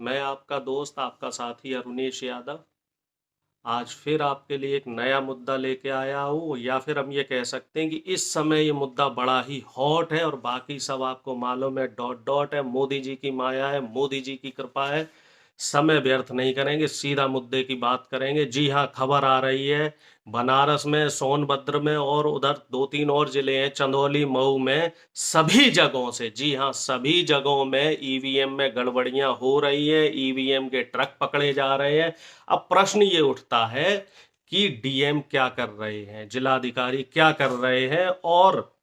मैं आपका दोस्त, आपका साथी अरुणेश यादव आज फिर आपके लिए एक नया मुद्दा लेके आया हूँ, या फिर हम ये कह सकते हैं कि इस समय ये मुद्दा बड़ा ही हॉट है और बाकी सब आपको मालूम है, डॉट डॉट है। मोदी जी की माया है, मोदी जी की कृपा है। समय व्यर्थ नहीं करेंगे, सीधा मुद्दे की बात करेंगे। जी हाँ, खबर आ रही है बनारस में, सोनभद्र में और उधर दो तीन और जिले हैं, चंदौली, मऊ में, सभी जगहों से, जी हाँ, सभी जगहों में ईवीएम में गड़बड़ियां हो रही है। ईवीएम के ट्रक पकड़े जा रहे हैं। अब प्रश्न ये उठता है कि डीएम क्या कर रहे हैं, जिलाधिकारी क्या कर रहे हैं, और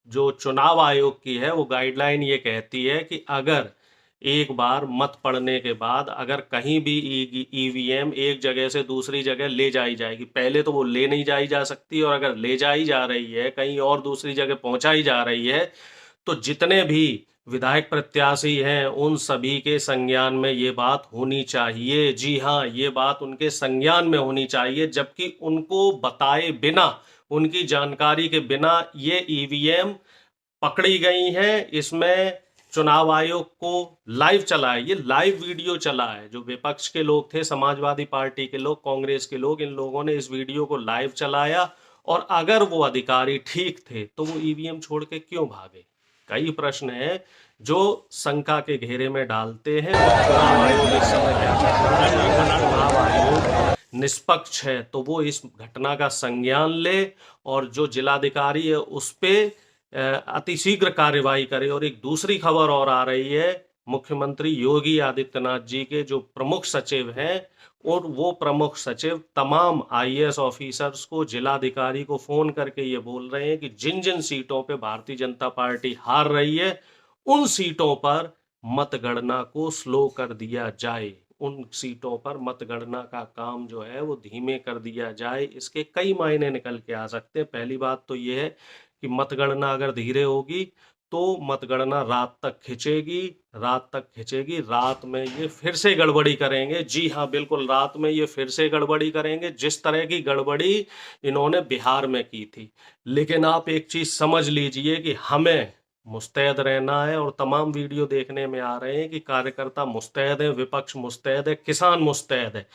जो चुनाव आयोग की है वो गाइडलाइन ये कहती है कि अगर एक बार मत पड़ने के बाद अगर कहीं भी ईवीएम एक जगह से दूसरी जगह ले जाई जाएगी, पहले तो वो ले नहीं जाई जा सकती, और अगर ले जाई जा रही है कहीं और दूसरी जगह पहुंचाई जा रही है, तो जितने भी विधायक प्रत्याशी हैं उन सभी के संज्ञान में ये बात होनी चाहिए। जी हाँ, ये बात उनके संज्ञान में होनी चाहिए, जबकि उनको बताए बिना, उनकी जानकारी के बिना ये ईवीएम पकड़ी गई हैं। इसमें चुनाव आयोग को लाइव चला है, ये लाइव वीडियो चला है। जो विपक्ष के लोग थे, समाजवादी पार्टी के लोग, कांग्रेस के लोग, इन लोगों ने इस वीडियो को लाइव चलाया। और अगर वो अधिकारी ठीक थे तो वो ईवीएम छोड़ के क्यों भागे? कई प्रश्न हैं जो शंका के घेरे में डालते हैं। और चुनाव आयोग इस समय क्या कर रहा है? अगर चुनाव आयोग निष्पक्ष है तो वो इस घटना का संज्ञान ले और जो जिलाधिकारी है उस पे अतिशीघ्र कार्यवाही करे। और एक दूसरी खबर और आ रही है, मुख्यमंत्री योगी आदित्यनाथ जी के जो प्रमुख सचिव हैं, और वो प्रमुख सचिव तमाम आईएएस ऑफिसर्स को, जिलाधिकारी को फोन करके ये बोल रहे हैं कि जिन जिन सीटों पे भारतीय जनता पार्टी हार रही है उन सीटों पर मतगणना को स्लो कर दिया जाए, उन सीटों पर मतगणना का काम जो है वो धीमे कर दिया जाए। इसके कई मायने निकल के आ सकते हैं। पहली बात तो ये है कि मतगणना अगर धीरे होगी तो मतगणना रात तक खिंचेगी, रात तक खिंचेगी, रात में ये फिर से गड़बड़ी करेंगे। जी हाँ, बिल्कुल, रात में ये फिर से गड़बड़ी करेंगे, जिस तरह की गड़बड़ी इन्होंने बिहार में की थी। लेकिन आप एक चीज समझ लीजिए कि हमें मुस्तैद रहना है, और तमाम वीडियो देखने में आ रहे हैं कि कार्यकर्ता मुस्तैद है, विपक्ष मुस्तैद है, किसान मुस्तैद है।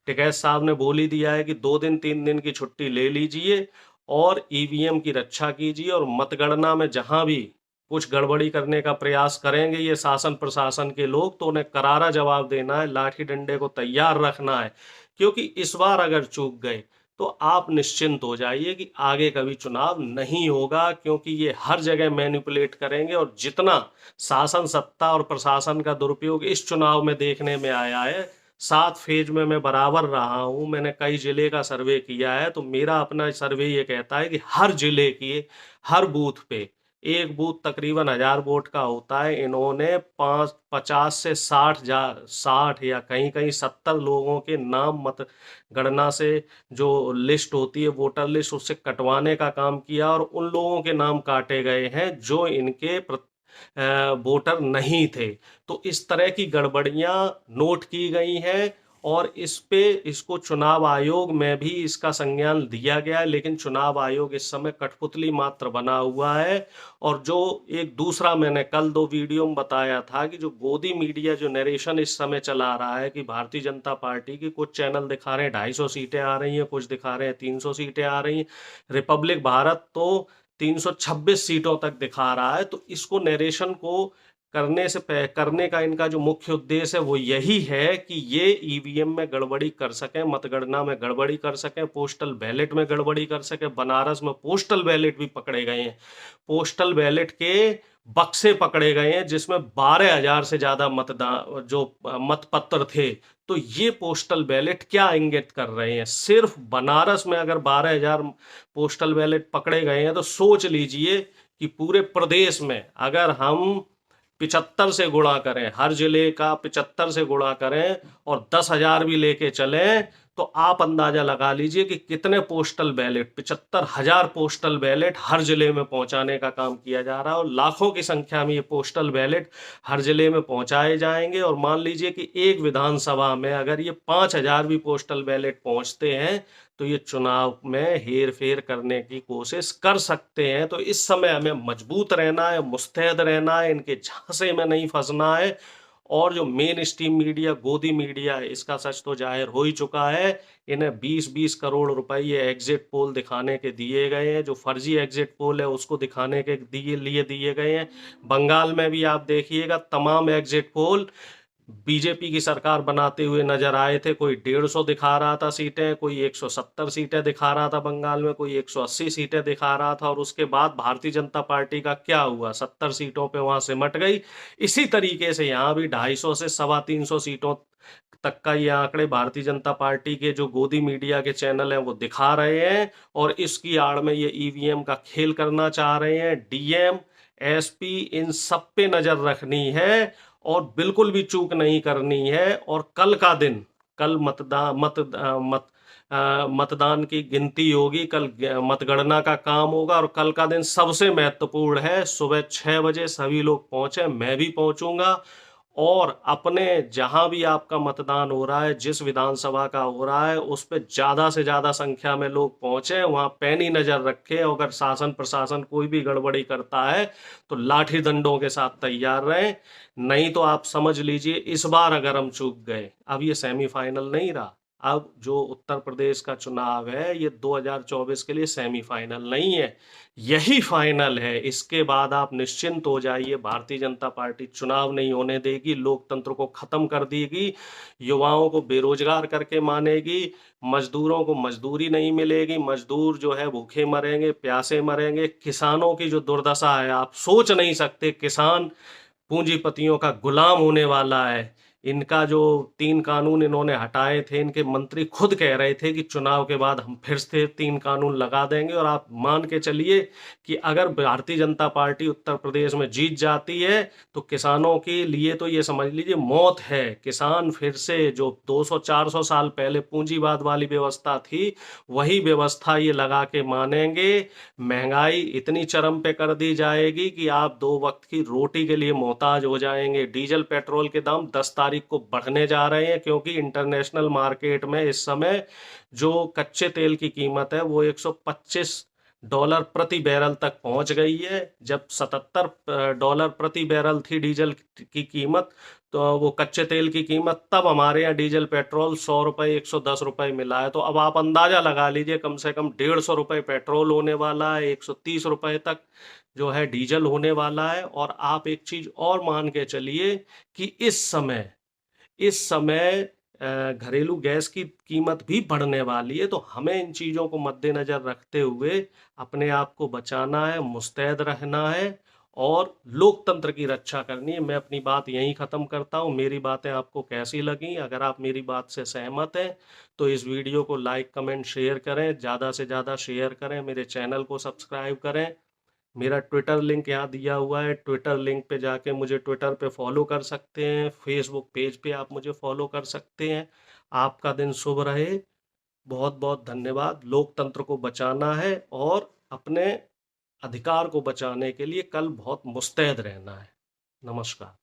टिकैत साहब ने बोल ही दिया है कि 2 दिन 3 दिन की छुट्टी ले लीजिए और ईवीएम की रक्षा कीजिए, और मतगणना में जहां भी कुछ गड़बड़ी करने का प्रयास करेंगे ये शासन प्रशासन के लोग, तो उन्हें करारा जवाब देना है, लाठी डंडे को तैयार रखना है। क्योंकि इस बार अगर चूक गए तो आप निश्चिंत हो जाइए कि आगे कभी चुनाव नहीं होगा, क्योंकि ये हर जगह मैनिपुलेट करेंगे। और जितना शासन सत्ता और प्रशासन का दुरुपयोग इस चुनाव में देखने में आया है, 7 फेज में मैं बराबर रहा हूं, मैंने कई जिले का सर्वे किया है, तो मेरा अपना सर्वे ये कहता है कि हर जिले के हर बूथ पे, एक बूथ तकरीबन 1000 वोट का होता है, इन्होंने 50 से 60 या कहीं कहीं 70 लोगों के नाम मतगणना से जो लिस्ट होती है, वोटर लिस्ट, उससे कटवाने का काम किया, और उन लोगों के नाम काटे गए हैं जो इनके वोटर नहीं थे। तो इस तरह की गड़बड़ियां नोट की गई हैं, और इस पे इसको चुनाव आयोग में भी इसका संज्ञान दिया गया है। लेकिन चुनाव आयोग इस समय कठपुतली मात्र बना हुआ है। और जो एक दूसरा मैंने कल 2 वीडियो में बताया था कि जो गोदी मीडिया जो नरेशन इस समय चला रहा है कि भारतीय जनता पार्टी की, कुछ चैनल दिखा रहे हैं 250 सीटें आ रही हैं, कुछ दिखा रहे हैं 300 सीटें आ रही हैं, रिपब्लिक भारत तो 326 सीटों तक दिखा रहा है। तो इसको नरेशन को करने का इनका जो मुख्य उद्देश्य है वो यही है कि ये ईवीएम में गड़बड़ी कर सकें, मतगणना में गड़बड़ी कर सकें, पोस्टल बैलेट में गड़बड़ी कर सकें। बनारस में पोस्टल बैलेट भी पकड़े गए हैं, पोस्टल बैलेट के बक्से पकड़े गए हैं जिसमें 12,000 से ज्यादा मतदान जो मतपत्र थे। तो ये पोस्टल बैलेट क्या इंगित कर रहे हैं? सिर्फ बनारस में अगर 12,000 पोस्टल बैलेट पकड़े गए हैं, तो सोच लीजिए कि पूरे प्रदेश में अगर हम 75 से गुणा करें, हर जिले का 75 से गुणा करें और 10,000 भी लेके चलें, तो आप अंदाजा लगा लीजिए कि कितने पोस्टल बैलेट, 75,000 पोस्टल बैलेट हर जिले में पहुंचाने का काम किया जा रहा है। और लाखों की संख्या में ये पोस्टल बैलेट हर जिले में पहुंचाए जाएंगे। और मान लीजिए कि एक विधानसभा में अगर ये 5,000 भी पोस्टल बैलेट पहुंचते हैं, तो ये चुनाव में हेर फेर करने की कोशिश कर सकते हैं। तो इस समय हमें मजबूत रहना है, मुस्तैद रहना है, इनके झांसे में नहीं फंसना है। और जो मेन स्ट्रीम मीडिया, गोदी मीडिया है, इसका सच तो जाहिर हो ही चुका है। इन्हें 20-20 करोड़ रुपए ये एग्जिट पोल दिखाने के दिए गए हैं, जो फर्जी एग्जिट पोल है उसको दिखाने के लिए दिए गए हैं। बंगाल में भी आप देखिएगा, तमाम एग्जिट पोल बीजेपी की सरकार बनाते हुए नजर आए थे। कोई 150 दिखा रहा था सीटें, कोई 170 सीटें दिखा रहा था बंगाल में, कोई 180 सीटें दिखा रहा था, और उसके बाद भारतीय जनता पार्टी का क्या हुआ, 70 सीटों पे वहां सिमट गई। इसी तरीके से यहाँ भी 250 से 350 सीटों तक का ये आंकड़े भारतीय जनता पार्टी के जो गोदी मीडिया के चैनल हैं वो दिखा रहे हैं, और इसकी आड़ में ये ईवीएम का खेल करना चाह रहे हैं। डीएम, एसपी, इन सब पे नजर रखनी है और बिल्कुल भी चूक नहीं करनी है। और कल का दिन, कल मतदान की गिनती होगी, कल मतगणना का काम होगा, और कल का दिन सबसे महत्वपूर्ण है। सुबह 6 बजे सभी लोग पहुंचे, मैं भी पहुंचूंगा, और अपने जहां भी आपका मतदान हो रहा है, जिस विधानसभा का हो रहा है, उस पे ज्यादा से ज्यादा संख्या में लोग पहुंचे, वहां पैनी नजर रखे। अगर शासन प्रशासन कोई भी गड़बड़ी करता है तो लाठी डंडों के साथ तैयार रहें। नहीं तो आप समझ लीजिए, इस बार अगर हम चूक गए, अब ये सेमीफाइनल नहीं रहा। अब जो उत्तर प्रदेश का चुनाव है ये 2024 के लिए सेमीफाइनल नहीं है, यही फाइनल है। इसके बाद आप निश्चिंत हो जाइए, भारतीय जनता पार्टी चुनाव नहीं होने देगी, लोकतंत्र को खत्म कर देगी, युवाओं को बेरोजगार करके मानेगी, मजदूरों को मजदूरी नहीं मिलेगी, मजदूर जो है भूखे मरेंगे, प्यासे मरेंगे। किसानों की जो दुर्दशा है आप सोच नहीं सकते। किसान पूंजीपतियों का गुलाम होने वाला है। इनका जो 3 कानून इन्होंने हटाए थे, इनके मंत्री खुद कह रहे थे कि चुनाव के बाद हम फिर से 3 कानून लगा देंगे। और आप मान के चलिए कि अगर भारतीय जनता पार्टी उत्तर प्रदेश में जीत जाती है तो किसानों के लिए तो ये समझ लीजिए मौत है। किसान फिर से जो 200-400 साल पहले पूंजीवाद वाली व्यवस्था थी, वही व्यवस्था ये लगा के मानेंगे। महंगाई इतनी चरम पे कर दी जाएगी कि आप 2 वक्त की रोटी के लिए मोहताज हो जाएंगे। डीजल पेट्रोल के दाम 10 तारीख को बढ़ने जा रहे हैं, क्योंकि इंटरनेशनल मार्केट में इस समय जो कच्चे तेल की कीमत है वो $125 प्रति बैरल तक पहुंच गई है। जब $77 प्रति बैरल थी डीजल की कीमत, तो वो कच्चे तेल की कीमत, तब हमारे यहाँ डीजल पेट्रोल ₹100 ₹110 मिला है। तो अब आप अंदाजा लगा लीजिए, कम से कम ₹150 पेट्रोल होने वाला है, ₹130 तक जो है डीजल होने वाला है। और आप एक चीज और मान के चलिए कि इस समय घरेलू गैस की कीमत भी बढ़ने वाली है। तो हमें इन चीजों को मद्देनजर रखते हुए अपने आप को बचाना है, मुस्तैद रहना है और लोकतंत्र की रक्षा करनी है। मैं अपनी बात यहीं खत्म करता हूं। मेरी बातें आपको कैसी लगी? अगर आप मेरी बात से सहमत हैं तो इस वीडियो को लाइक, कमेंट, शेयर करें, ज़्यादा से ज़्यादा शेयर करें, मेरे चैनल को सब्सक्राइब करें। मेरा ट्विटर लिंक यहाँ दिया हुआ है, ट्विटर लिंक पे जाके मुझे ट्विटर पे फॉलो कर सकते हैं, फेसबुक पेज पे आप मुझे फॉलो कर सकते हैं। आपका दिन शुभ रहे। बहुत बहुत धन्यवाद। लोकतंत्र को बचाना है और अपने अधिकार को बचाने के लिए कल बहुत मुस्तैद रहना है। नमस्कार।